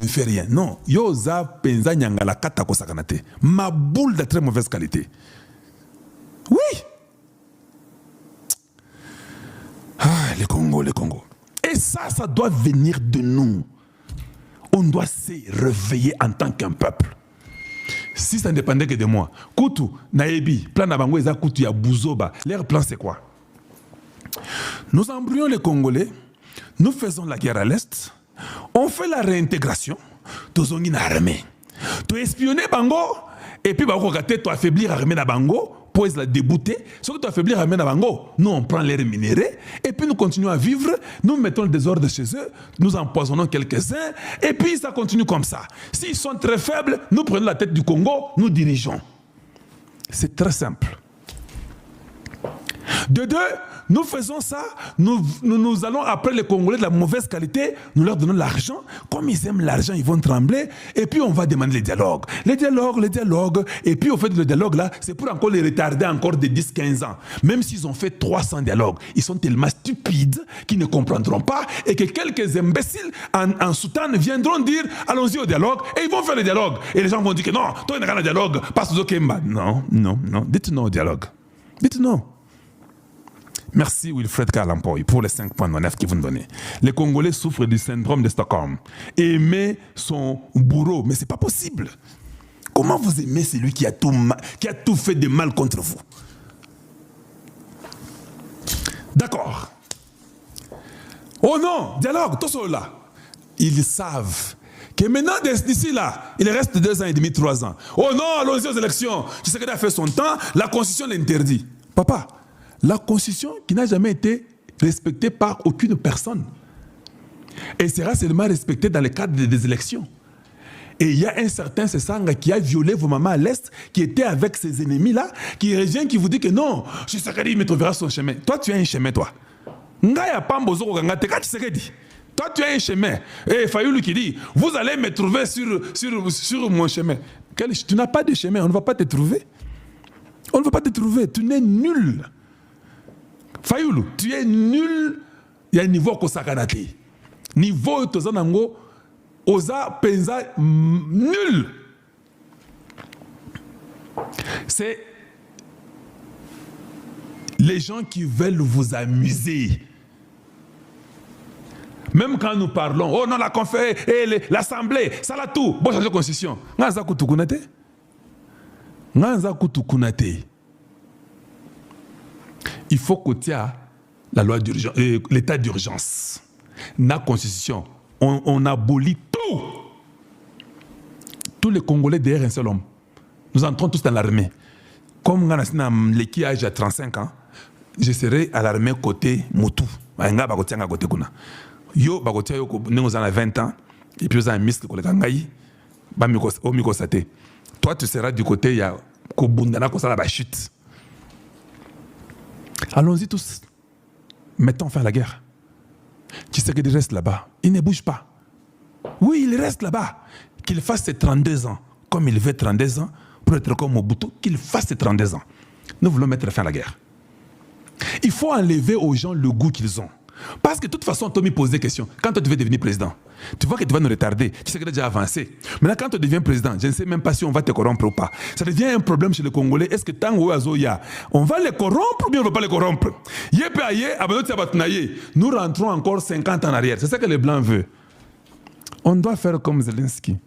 ne fais rien. Non. Yoza penza nyangala kata kosakanate. Ma boule de très mauvaise qualité. Oui. Ah, les Congo. Et ça doit venir de nous. On doit se réveiller en tant qu'un peuple. Si ça ne dépendait que de moi, Koutou, Naebi, plan Nabango, Eza Koutou, Bouzoba, leur plan c'est quoi? Nous embrouillons les Congolais, nous faisons la guerre à l'Est, on fait la réintégration, tous on une armée. Tu espionner Bango, et puis tu affaiblir l'armée de Bango, pour la débouter. Ce que tu affaiblir l'armée de Bango, nous on prend les minéraux, et puis nous continuons à vivre, nous mettons le désordre chez eux, nous empoisonnons quelques-uns, et puis ça continue comme ça. S'ils sont très faibles, nous prenons la tête du Congo, nous dirigeons. C'est très simple. De deux, nous faisons ça, nous allons après les Congolais de la mauvaise qualité, nous leur donnons l'argent, comme ils aiment l'argent, ils vont trembler, et puis on va demander les dialogues. Les dialogues, et puis au fait le dialogue là, c'est pour encore les retarder encore de 10-15 ans. Même s'ils ont fait 300 dialogues, ils sont tellement stupides qu'ils ne comprendront pas, et que quelques imbéciles en soutane viendront dire, allons-y au dialogue, et ils vont faire le dialogue. Et les gens vont dire que non, toi il n'y a pas de dialogue, passe au Kemba. Non, dites non au dialogue. Dites non. Merci Wilfred Kalampoy pour les 5 points de manœuvre qu'ils vous donnez. Les Congolais souffrent du syndrome de Stockholm. Aimer son bourreau, mais ce n'est pas possible. Comment vous aimez celui qui a tout fait de mal contre vous? D'accord. Oh non, dialogue, tout cela. Ils savent que maintenant, d'ici là, il reste 2 ans et demi, 3 ans. Oh non, allons-y aux élections. Tu sais qu'il a fait son temps, la Constitution l'interdit. Papa, la Constitution qui n'a jamais été respectée par aucune personne. Et sera seulement respectée dans le cadre des élections. Et il y a un certain Sessanga qui a violé vos mamans à l'Est, qui était avec ses ennemis-là, qui revient, qui vous dit que non, Tshisekedi me trouvera son chemin. Toi, tu as un chemin, toi. Toi, tu as un chemin. Et Fayoulou qui dit, vous allez me trouver sur mon chemin. Tu n'as pas de chemin, on ne va pas te trouver. On ne va pas te trouver, tu n'es nul. Fayoulou, tu es nul. Il y a un niveau kosakanate. Niveau tozanango, oza penza nul. C'est les gens qui veulent vous amuser. Même quand nous parlons, oh non, la conférence, l'assemblée, ça l'a tout. Bon, changer la constitution. Ngaza kutukunate. Ngaza kutukunate. Il faut que tu aies la loi d'urgence, l'état d'urgence. La constitution, on abolit tout. Tous les Congolais derrière un seul homme. Nous entrons tous dans l'armée. Comme l'équipe âge à 35 ans, je serai à l'armée côté Moutou. Yo, bagotia yo, nous avons 20 ans, et puis nous avons un ministre qui est toi, tu seras du côté, il y a Kobundana qui la chute. Allons-y tous. Mettons fin à la guerre. Tu sais qu'il reste là-bas. Il ne bouge pas. Oui, il reste là-bas. Qu'il fasse ses 32 ans, comme il veut 32 ans, pour être comme Mobutu, qu'il fasse ses 32 ans. Nous voulons mettre fin à la guerre. Il faut enlever aux gens le goût qu'ils ont. Parce que de toute façon, Tommy pose des questions. Quand tu veux devenir président, tu vois que tu vas nous retarder. Tu sais que tu as déjà avancé. Maintenant, quand tu deviens président, je ne sais même pas si on va te corrompre ou pas. Ça devient un problème chez les Congolais. Est-ce que Tango Azoya, on va les corrompre ou bien on ne va pas les corrompre? Nous rentrons encore 50 ans en arrière. C'est ça que les Blancs veulent. On doit faire comme Zelensky.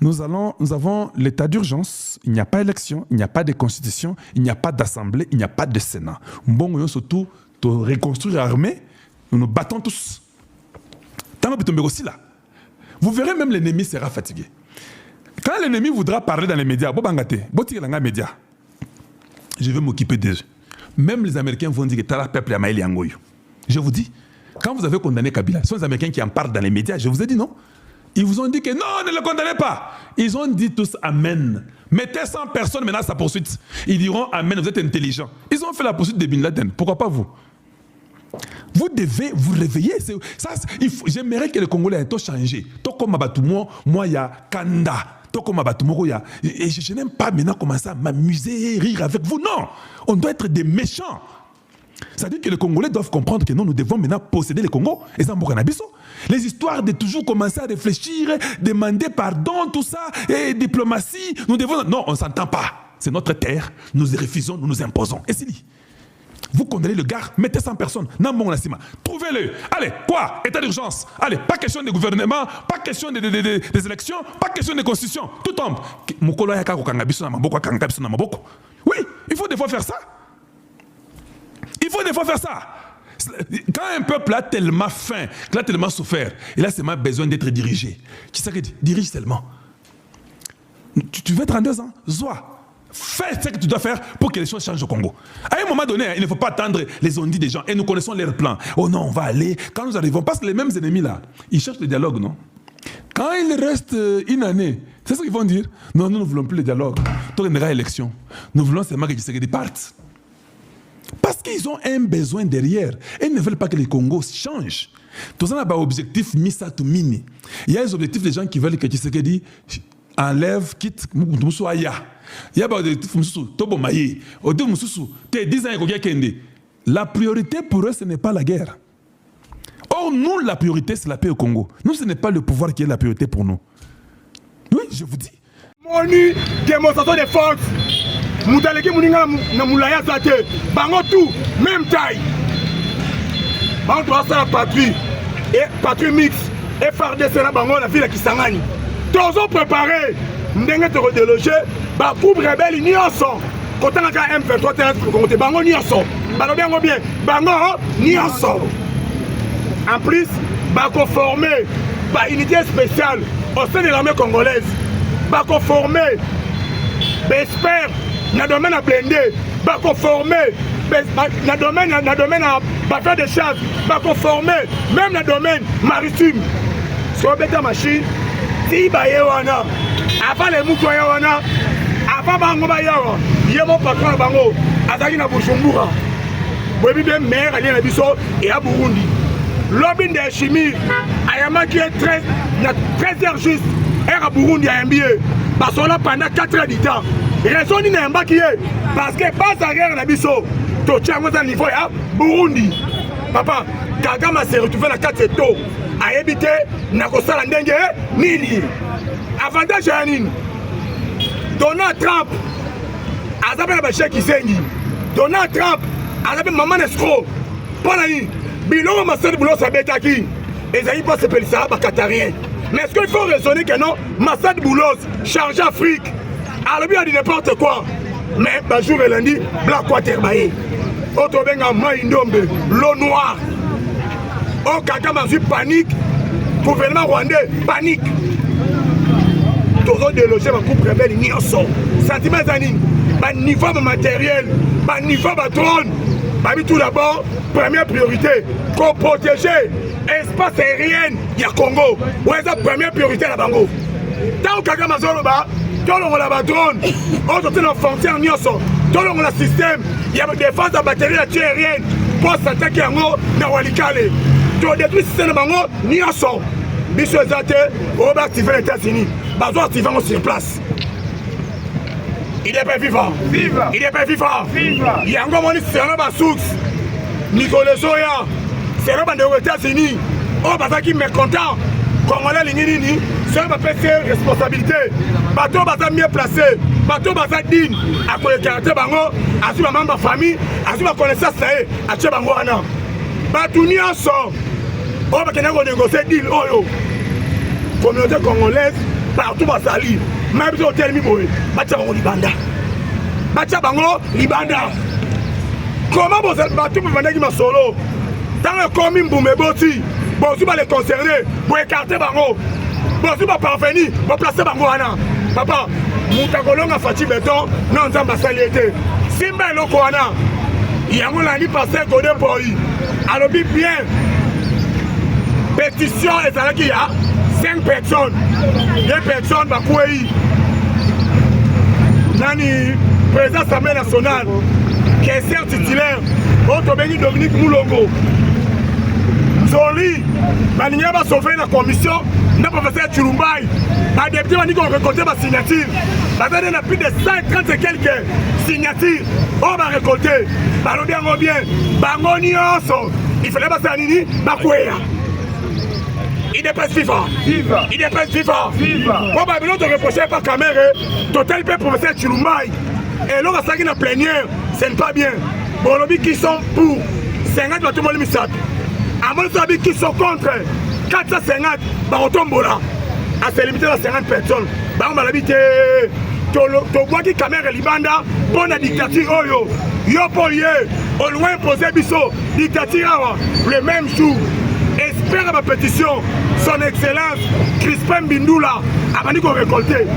Nous avons l'état d'urgence. Il n'y a pas d'élection, il n'y a pas de constitution, il n'y a pas d'assemblée, il n'y a pas de Sénat. Bon, surtout, de reconstruire l'armée. Nous nous battons tous. Vous verrez, même l'ennemi sera fatigué. Quand l'ennemi voudra parler dans les médias, je vais m'occuper d'eux. Même les Américains vont dire que Tala peuple a maïli angoyo. Je vous dis, quand vous avez condamné Kabila, ce sont les Américains qui en parlent dans les médias, je vous ai dit non. Ils vous ont dit que non, ne le condamnez pas. Ils ont dit tous Amen. Mettez 100 personnes maintenant à sa poursuite. Ils diront Amen, vous êtes intelligents. Ils ont fait la poursuite de Bin Laden. Pourquoi pas vous? Vous devez vous réveiller. J'aimerais que les Congolais aient tout changé. Tout comme moi, il y a Kanda. Tout comme et je n'aime pas maintenant commencer à m'amuser, rire avec vous. Non, on doit être des méchants. Ça veut dire que les Congolais doivent comprendre que non, nous devons maintenant posséder les Congos. Et ça, Les histoires de toujours commencer à réfléchir, demander pardon, tout ça, et diplomatie, nous devons... Non, on ne s'entend pas. C'est notre terre, nous refusons, nous nous imposons. Et c'est dit. Vous condamnez le gars, mettez 100 personnes. Trouvez-le. Allez, quoi? État d'urgence. Allez, pas question de gouvernement, pas question des élections, pas question de constitution. Tout tombe. Oui, il faut des fois faire ça. Il faut des fois faire ça. Quand un peuple a tellement faim, qu'il a tellement souffert, il a seulement besoin d'être dirigé. Tu sais que dirige seulement. Tu veux 32 ans? Zoa. Fais ce que tu dois faire pour que les choses changent au Congo. À un moment donné, il ne faut pas attendre les ondits des gens. Et nous connaissons leurs plans. Oh non, on va aller. Quand nous arrivons, parce que les mêmes ennemis là, ils cherchent le dialogue, non? Quand il reste une année, c'est ce qu'ils vont dire. Non, nous ne voulons plus le dialogue. Toi, il y aura élection. Nous voulons seulement que Tshisekedi parte. Parce qu'ils ont un besoin derrière. Et ils ne veulent pas que le Congo change. Tout ça n'a pas objectif mis ça tout mini. Il y a des objectifs des gens qui veulent que Tshisekedi enlève, quitte, Moussoaya. Il y a des objectifs, Tobomaye. La priorité pour eux, ce n'est pas la guerre. Or, nous, la priorité, c'est la paix au Congo. Nous, ce n'est pas le pouvoir qui est la priorité pour nous. Oui, je vous dis. Moni, démonstration de force. Moutaleki Mouninga Namoulaya Zate. Bango tout, même taille. Bango doit faire la patrie. Et patrie mixte. Et FARDC na bango la ville qui Kisangani. Tous ont préparé. Ndenge te redéloger. Ba groupe rebelle nyonso. Quand on a M23 terrestre pour compter bango nyonso. Bango bien. Bango nyonso. En plus, ba conformer ba unité spéciale au sein de l'armée congolaise. Ba conformer. J'espère na domaine à blender. Ba conformer. Na domaine à faire des chasses. Ba conformer. Même na domaine maritime. Sur bête machine. Si ba yewana. Avant les moutons yewana. Avant bango ba yawa. Yé mon patron bango. Azaki na Bujumbura. Bobi bien maire allié na biso et à Burundi. Lobby de chimie. Ayama qui est 13 heures juste. Et à Burundi à MBA. Parce qu'on a pendant 4 heures du temps. Raison ni n'a pas qui est. Parce que pas à guerre na biso. To tiens à niveau à Burundi. Papa, Kagame s'est retrouvé la 4 tôt. A évité na kosala ndenge nini. Avantage à nini. Donald Trump, Azabela Bachek Kisengi, Donald Trump, Azabela Maman Escro, Panani, Bilon Massad Boulos Abetaki, et Zaï pas s'appelle ça, Qatarien. Mais est-ce qu'il faut raisonner que non, Massad Boulos, charge Afrique, Arabi a dit n'importe quoi, mais Bajour et lundi, Black Waterbaye, Otobenga Maïndombe, l'eau noire, Oh Kagame a eu panique, gouvernement rwandais, panique. Toujours déloger ma coupe rebelle nyonso. Sentiment zanine. Ba niveau matériel, ba niveau drone. Ba tout d'abord, première priorité, qu'on protéger espace aérien ya Congo. Ouais, ça première priorité la bango. Tant que Kagame azoloba, tout le monde a drone. On sortit nos frontières nyonso. Tout le monde a système, il y a défense de batterie aérienne pour s'attaquer en haut dans Walikale. Tout détruit système bango nyonso. Biso Zate, on va activer les États-Unis. Bazo activant sur place. Il est pas vivant. Viva. Il est pas vivant. Viva. Il y a encore mon c'est un basoux. Nicolas Zoya, c'est un bande aux États-Unis. Oh, parce qu'il est mécontent. Congolais Linini, c'est un peu responsabilité. Bateau baza mieux placé. Bateau baza digne. À quoi le caractère bango, à suivre ma famille, à suivre ma connaissance, à tuer bango ana. Batouni ensemble. Oh, parce qu'on a négocié deal. Oh, yo. Communauté congolaise, partout dans sa ligne. Même si on t'a mis, Batia Bango Libanda. Batia Bango Libanda. Comment vous êtes battu pour vendre ma solo? Dans le commune Boumeboti, bon, si vous les concerner, vous écartez Bango. Bon, si vous parvenir, vous placez Bango Ana. Papa, Moutakolonga Fati Beton, non, ça m'a saliété. Simba Lokoana, il y a un ami passé Godé Boy. Alors, bien. Pétition et ça qu'il y a 5 personnes. 2 personnes Bakouei. Nani, président de l'Assemblée nationale, caissière titulaire, Otobeni Dominique Moulongo. Zoli, Maninia va sauver la commission, n'a pas fait Chirumbaï. La députée va dire qu'on récolter ma signature. La dernière a plus de 130 et quelques signatures. On va récolter. Balo bien, Bango Nyonso. Il fallait passer à Nini, Bakouea. IDPS vivant. IDPS vivant. Bon, bah, nous te reprochons par caméra. Total paix professeur Chilumbaï. Et là, on a une plénière. Ce n'est pas bien. Bon, lobby qui sont pour 50 va tout le monde misat. À mon avis, qui sont contre 450 va retomber là. À se limiter à 50 personnes. Bah, on va l'habiter. Tu vois qui caméra libanda. Bonne dictature. Yo, yo, pour y on loin imposer biso. Dictature le même jour. Espère ma pétition. Son excellence Crispin Bindoula. Abani qu'on récolté.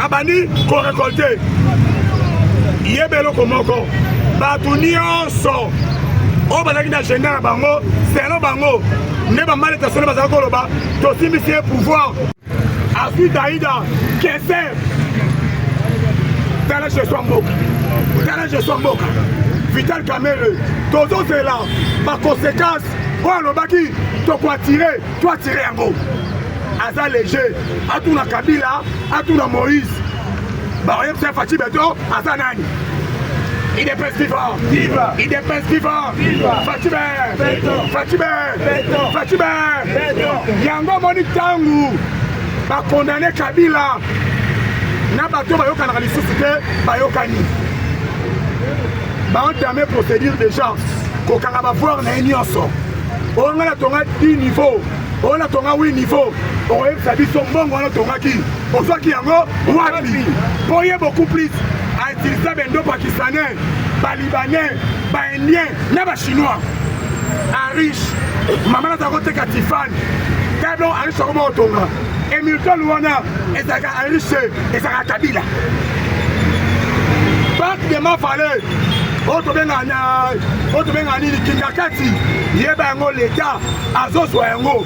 Abani qu'on récolté. Yebelo komoko batunion so o bazaki na agenda na bango selo bango ne ba maleta solo bazaka koloba to simisier pouvoir afi daïda kese tala je sois mboka Vital Kamerhe tozo zela ma conséquence o lobaki to ko tirer yango aza léger atuna Kabila atuna Moïse. Bah, on est Fachi Beto, Azanani. IDPS vivant. IDPS vivant. Fachi Beto. Yango Moni Tangu. Bah, condamné Kabila. Na bato ba yokana lisusu te ba yokani. Bah, on termine procédure déjà. Kokanga ba voir na nyonso. On a tonga 10 niveaux. On a tonga 8 niveaux. On est sabi son bon on a tonga qui. On soit qui yango wapi. Pour y beaucoup plus à utiliser bendo pakistanais, ba libanais, ba indien, na ba chinois. À riche. Maman na ta côté Katifan. Tablo à riche comme tonga. Emilton Luana et ça a riche et ça a Kabila. Pas de ma fallait. Oto benga ni kingakati yeba yango l'État azozwa yango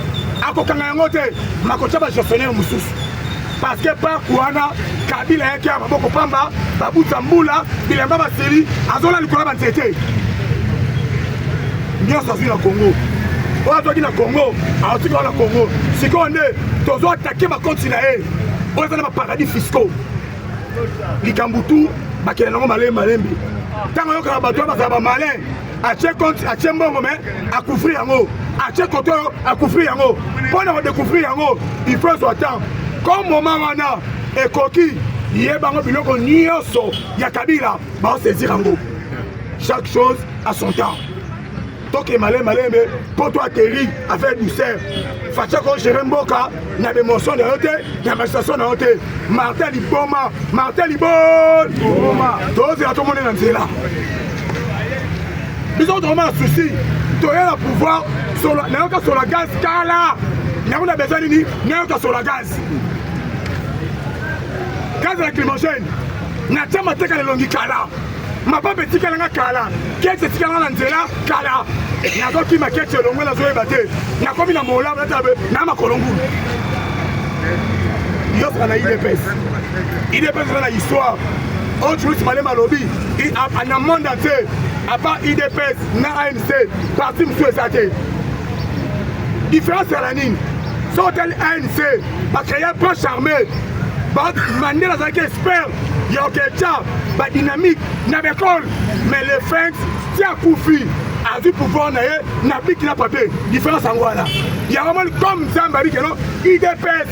akokanga yango te makocha ba gestionnaire mususu parce que par kuana Kabila yake maboko pamba babuta mbula bilamba baseli azola likola bantete nyonso azwi na Congo oyo azwaki na Congo aotika na Congo sikoyo nde tozo atake bakonti na ye oyo eza na baparadis fiscaux likambo tu bakele nango malembe tant que les bateaux sont malins, à mbongo mais à couvrir yango, à koto à couvrir yango. Pour nous découvrir yango, il faut soit temps. Comme moment wana et koki, yebango biloko nyonso ya Kabila, ba saisir yango. Chaque chose à son temps. Tant que malin pour toi atterrir avec douceur. Facha ko gérer mboka, na émotion de hote, na manifestation de hote. Martel Iboma, tous à tout le monde dans là. Ils ont vraiment un souci. Tu as le pouvoir sur la gaz Kala. Nous avons besoin de sur la gaz. Gaz lacrymogène. Nous avons besoin de longi Kala. Ma pas petit Kala Kala. Qu'est-ce que tu as dans Nzela Kala. Nous avons qui m'a quitté le monde dans le bâtiment. Nous avons mis la mola, nous avons Kolongu. Nous avons IDPS. IDPS dans l'histoire. Autre chose, Malema Lobby. En un monde entier, à part IDPS, na ANC, parti M. SAT. Différence c'est la ligne. Soit tel ANC, va créer un poche armé. Va demander à ce expert. Il y a un dynamique, n'a pas d'école. Mais les fins, c'est un Koufi. A vu pouvoir n'a plus qu'il a papier. Différence en voilà. Il y a vraiment comme Zambari que non, IDPS,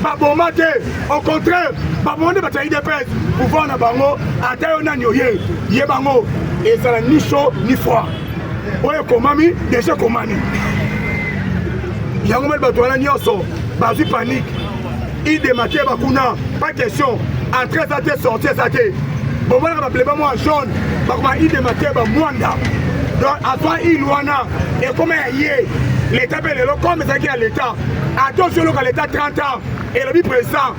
Babomate, au contraire, Babomate bata IDPS, pouvoir na bango, atayo na nyoye, yebango, et ça ni chaud ni froid. Oye komami, déjà komani. Il y a vraiment le bateau là nyoso, bazu panique. IDMate bakuna, pas question, entrer ça te sortir ça te. Bon voilà va plaider moi jaune, bakuma IDMate ba mwanda. Donc, à toi, il y a et comment il y a l'État, comme ça qui est l'État, attention, l'État 30 ans, et le président,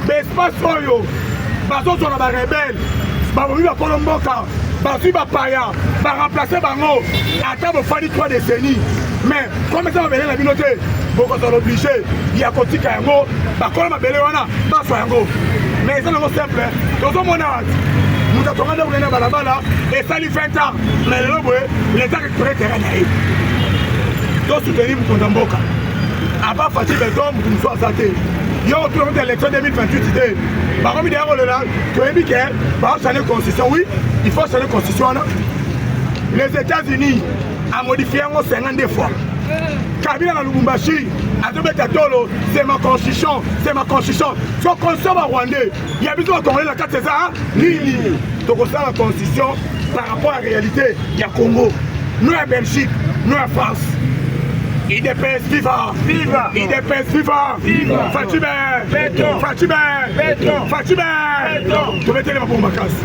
mais espace Oyo, parce qu'on a des rebelles, parce qu'on a Colomboka, parce qu'on a Paya, parce qu'on a remplacé Bango, attends, il faut 3 décennies. Mais, comme ça, on va venir la communauté, beaucoup sont obligés, il y a Koti Kayango, parce qu'on a Béléwana, parce qu'on a Yango. Mais c'est simple, dans mon âge. Nous avons regardé la balabala et ça lui fait temps. Mais l'État récupère le terrain. Donc soutenir Mukondamboka. Avant Fachi Beto, nous sommes attaqués. Il y a autour de l'élection 2028. Par contre, il y a une constitution. Oui, il faut changer la constitution. Les États-Unis ont modifié 52 fois. Kabila na Lubumbashi, Azobeta Tolo, c'est ma constitution, c'est ma constitution. Sur constitution rwandais, il y a besoin de Congolais la 4 César, Lili. Donc ça la constitution par rapport à la réalité, il y a Congo, nous la Belgique, nous la France. IDPS viva! Viva! IDPS viva! Viva! Fatubé! Béton! Fatubé! Béton! Fatubé! Béton! Tu mettez les ma bombe à casse.